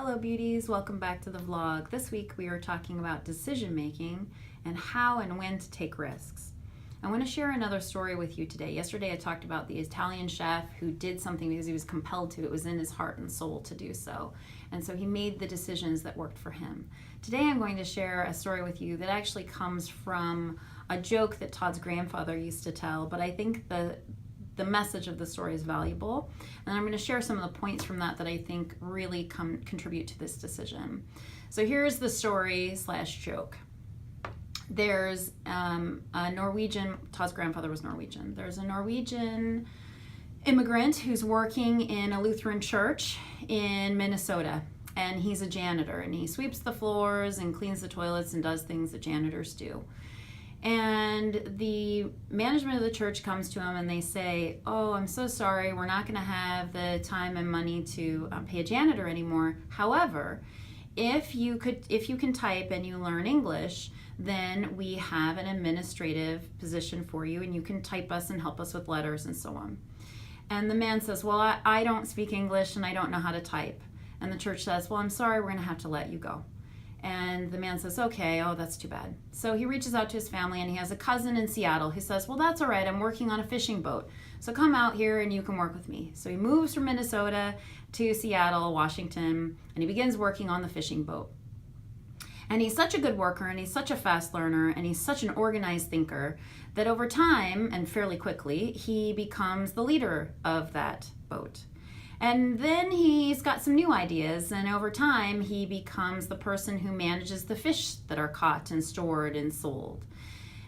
Hello beauties, welcome back to the vlog. This week we are talking about decision making and how and when to take risks. I want to share another story with you today. Yesterday I talked about the Italian chef who did something because he was compelled to. It was in his heart and soul to do so. And so he made the decisions that worked for him. Today I'm going to share a story with you that actually comes from a joke that Todd's grandfather used to tell, but I think the message of the story is valuable, and I'm going to share some of the points from that I think really contribute to this decision. So here's the story / joke. There's a Norwegian, Todd's grandfather was Norwegian. There's a Norwegian immigrant who's working in a Lutheran church in Minnesota, and he's a janitor, and he sweeps the floors and cleans the toilets and does things that janitors do. And the management of the church comes to him and they say, "Oh, I'm so sorry, we're not going to have the time and money to pay a janitor anymore. However, if you can type and you learn English, then we have an administrative position for you, and you can type us and help us with letters and so on." And the man says, "Well, I don't speak English and I don't know how to type." And the church says, "Well, I'm sorry, we're going to have to let you go." And the man says, "Okay, oh, that's too bad." So he reaches out to his family, and he has a cousin in Seattle who says, "Well, that's all right, I'm working on a fishing boat, so come out here and you can work with me." So he moves from Minnesota to Seattle, Washington, and he begins working on the fishing boat. And he's such a good worker, and he's such a fast learner, and he's such an organized thinker that over time, and fairly quickly, he becomes the leader of that boat. And then he's got some new ideas, and over time he becomes the person who manages the fish that are caught and stored and sold.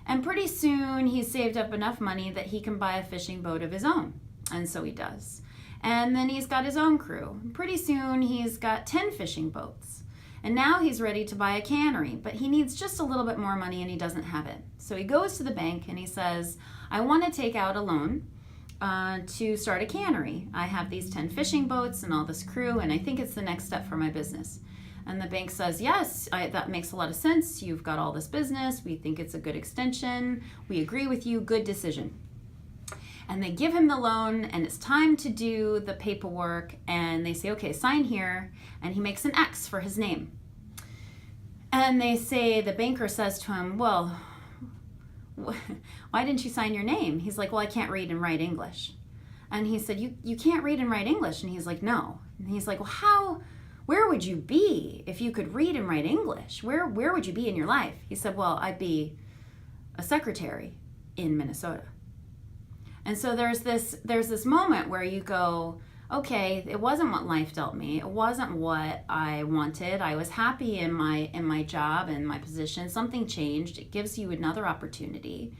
And pretty soon he's saved up enough money that he can buy a fishing boat of his own, and so he does. And then he's got his own crew. Pretty soon he's got 10 fishing boats. And now he's ready to buy a cannery, but he needs just a little bit more money and he doesn't have it. So he goes to the bank and he says, "I want to take out a loan to start a cannery. I have these 10 fishing boats and all this crew, and I think it's the next step for my business." And the bank says, "Yes, that makes a lot of sense. You've got all this business. We think it's a good extension. We agree with you. Good decision." And they give him the loan, and it's time to do the paperwork, and they say, "Okay, sign here," and he makes an X for his name. And they say, the banker says to him, "Well, why didn't you sign your name?" He's like, "Well, I can't read and write English." And he said, you can't read and write English?" And he's like, "No." And he's like, "Well, where would you be if you could read and write English? Where would you be in your life?" He said, "Well, I'd be a secretary in Minnesota." And so there's this moment where you go, okay, it wasn't what life dealt me. It wasn't what I wanted. I was happy in my job and my position. Something changed. It gives you another opportunity.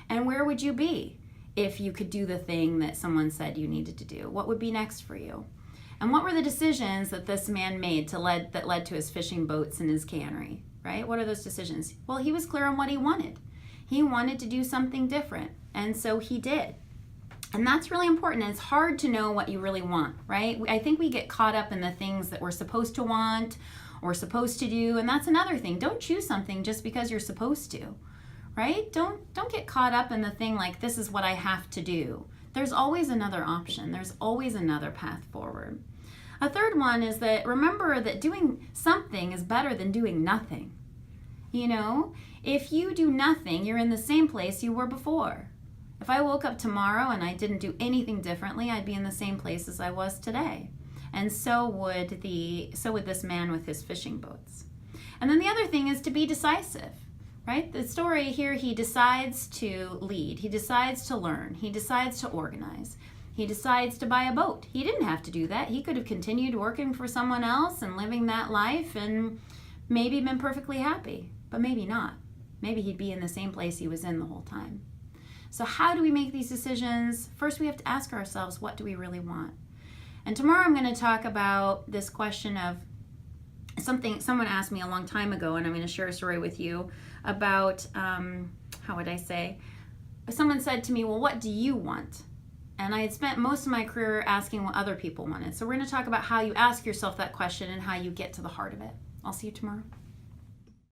And where would you be if you could do the thing that someone said you needed to do? What would be next for you? And what were the decisions that this man made that led to his fishing boats and his cannery, right? What are those decisions? Well, he was clear on what he wanted. He wanted to do something different, and so he did. And that's really important. It's hard to know what you really want, right? I think we get caught up in the things that we're supposed to want or supposed to do, and that's another thing. Don't choose something just because you're supposed to, right? Don't get caught up in the thing like, this is what I have to do. There's always another option. There's always another path forward. A third one is that remember that doing something is better than doing nothing. You know, if you do nothing, you're in the same place you were before. If I woke up tomorrow and I didn't do anything differently, I'd be in the same place as I was today. And so would this man with his fishing boats. And then the other thing is to be decisive, right? The story here, he decides to lead. He decides to learn. He decides to organize. He decides to buy a boat. He didn't have to do that. He could have continued working for someone else and living that life and maybe been perfectly happy, but maybe not. Maybe he'd be in the same place he was in the whole time. So how do we make these decisions? First, we have to ask ourselves, what do we really want? And tomorrow I'm going to talk about this question of something someone asked me a long time ago, and I'm going to share a story with you about, how would I say? Someone said to me, "Well, what do you want?" And I had spent most of my career asking what other people wanted. So we're going to talk about how you ask yourself that question and how you get to the heart of it. I'll see you tomorrow.